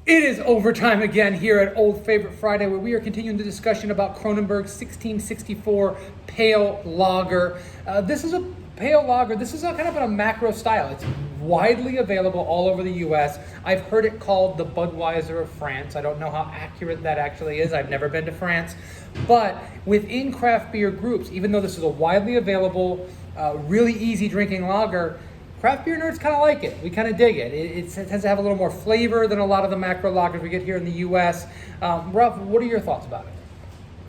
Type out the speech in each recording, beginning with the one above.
It is overtime again here at Old Favorite Friday, where we are continuing the discussion about Kronenbourg 1664 Pale Lager. This is a pale lager. This is a kind of a macro style. It's widely available all over the U.S. I've heard it called the Budweiser of France. I don't know how accurate that actually is. I've never been to France. But within craft beer groups, even though this is a widely available, really easy drinking lager, craft beer nerds kind of like it. We kind of dig it. It tends to have a little more flavor than a lot of the macro lagers we get here in the U.S. Ralph, what are your thoughts about it?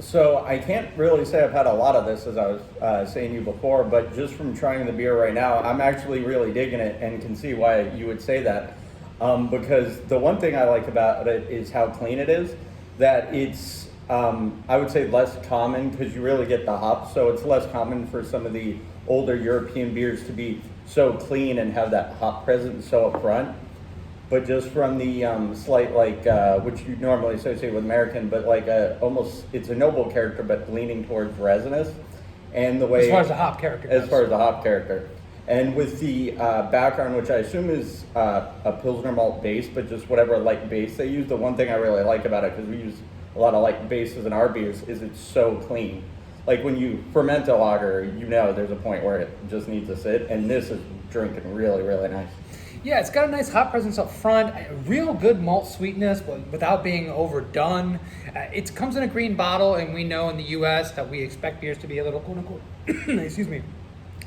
So I can't really say I've had a lot of this, as I was saying to you before, but just from trying the beer right now, I'm actually really digging it and can see why you would say that. Because the one thing I like about it is how clean it is, that it's, I would say, less common because you really get the hops, so it's less common for some of the older European beers to be so clean and have that hop presence so up front. But just from the slight, which you normally associate with American, but almost, it's a noble character, but leaning towards resinous. And the way, as far as the hop character goes. As far as the hop character. And with the background, which I assume is a Pilsner malt base, but just whatever light base they use, the one thing I really like about it, because we use a lot of light bases in our beers, is it's so clean. Like when you ferment a lager, you know there's a point where it just needs to sit, and this is drinking really, really nice. Yeah, it's got a nice hop presence up front, a real good malt sweetness without being overdone. It comes in a green bottle, and we know in the U.S. that we expect beers to be a little, quote-unquote, excuse me,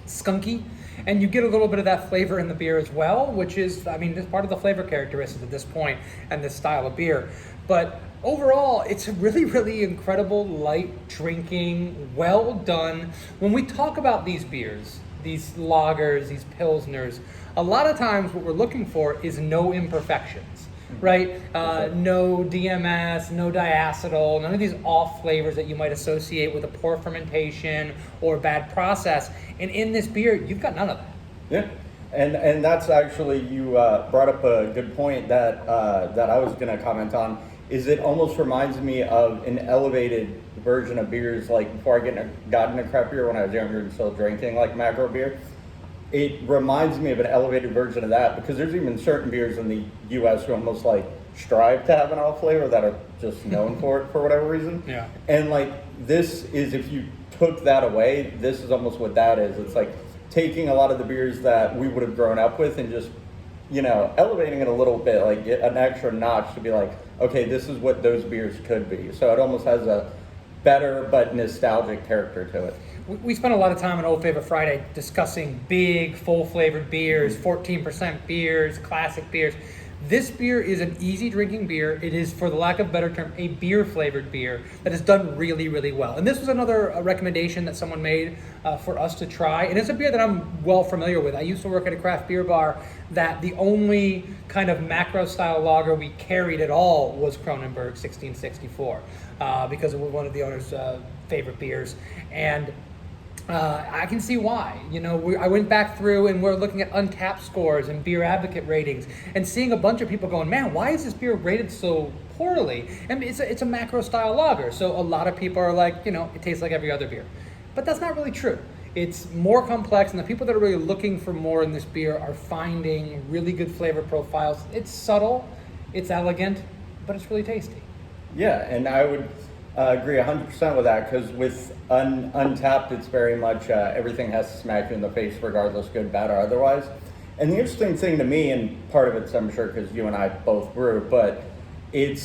skunky. And you get a little bit of that flavor in the beer as well, which is, it's part of the flavor characteristics at this point and this style of beer. But overall, it's a really, really incredible, light drinking, well done. When we talk about these beers, these lagers, these pilsners, a lot of times what we're looking for is no imperfections, right? No DMS, no diacetyl, none of these off flavors that you might associate with a poor fermentation or bad process. And in this beer, you've got none of that. Yeah, and that's actually, you brought up a good point that I was going to comment on, is it almost reminds me of an elevated version of beers, like before I got into craft beer when I was younger and still drinking like macro beer. It reminds me of an elevated version of that, because there's even certain beers in the U.S. who almost like strive to have an off flavor that are just known for it for whatever reason. Yeah. And like this is, if you took that away, this is almost what that is. It's like taking a lot of the beers that we would have grown up with and just, elevating it a little bit, like get an extra notch to be like, okay, this is what those beers could be. So it almost has a better but nostalgic character to it. We spent a lot of time on Old Favorite Friday discussing big, full-flavored beers, 14% beers, classic beers. This beer is an easy drinking beer. It is, for the lack of a better term, a beer-flavored beer that has done really, really well. And this was another recommendation that someone made for us to try. And it's a beer that I'm well familiar with. I used to work at a craft beer bar that the only kind of macro-style lager we carried at all was Kronenbourg 1664 because it was one of the owner's favorite beers. And I can see why. I went back through and we're looking at Untappd scores and Beer Advocate ratings and seeing a bunch of people going, man, why is this beer rated so poorly? And it's a macro style lager, so a lot of people are like, it tastes like every other beer. But that's not really true. It's more complex, and the people that are really looking for more in this beer are finding really good flavor profiles. It's subtle, it's elegant, but it's really tasty. Yeah, and I would agree 100% with that, because with Untappd, it's very much everything has to smack you in the face, regardless, good, bad, or otherwise. And the interesting thing to me, and part of it's, I'm sure, because you and I both brew, but it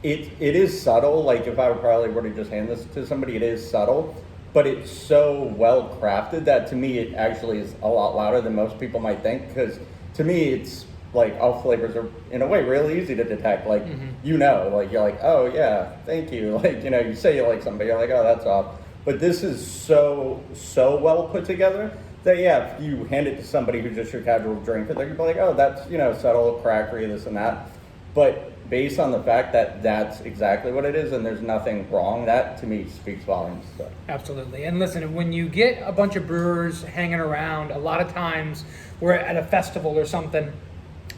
is subtle. Like if I probably were to just hand this to somebody, it is subtle, but it's so well crafted that to me it actually is a lot louder than most people might think. Because to me, it's like all flavors are in a way really easy to detect. Like, you're like, oh yeah, thank you. Like, you say you like somebody, you're like, oh, that's off. But this is so well put together that, yeah, if you hand it to somebody who's just your casual drinker, they're gonna be like, oh, that's, subtle, crackery, this and that. But based on the fact that that's exactly what it is and there's nothing wrong, that to me speaks volumes. So. Absolutely. And listen, when you get a bunch of brewers hanging around, a lot of times we're at a festival or something,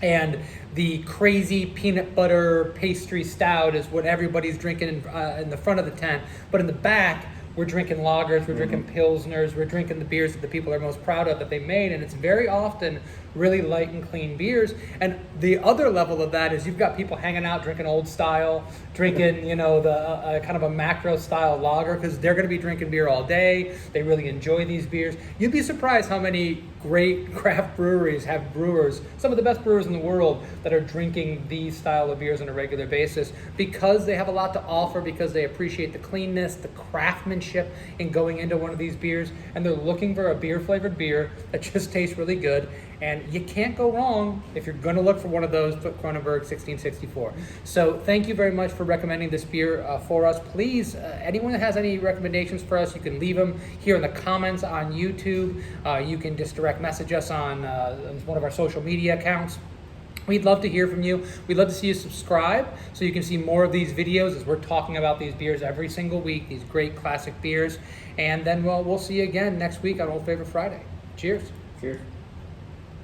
and the crazy peanut butter pastry stout is what everybody's drinking in the front of the tent. But in the back, we're drinking lagers, we're drinking pilsners, we're drinking the beers that the people are most proud of that they made. And it's very often really light and clean beers. And the other level of that is you've got people hanging out drinking old style, drinking, the kind of a macro style lager, because they're going to be drinking beer all day. They really enjoy these beers. You'd be surprised how many great craft breweries have brewers, some of the best brewers in the world, that are drinking these style of beers on a regular basis because they have a lot to offer, because they appreciate the cleanness, the craftsmanship in going into one of these beers, and they're looking for a beer flavored beer that just tastes really good. And you can't go wrong if you're going to look for one of those. Put Kronenbourg 1664. So thank you very much for recommending this beer for us. Please, anyone that has any recommendations for us, you can leave them here in the comments on YouTube. You can just direct message us on one of our social media accounts. We'd love to hear from you. We'd love to see you subscribe so you can see more of these videos as we're talking about these beers every single week, these great classic beers. And then we'll see you again next week on Old Favorite Friday. Cheers. Cheers.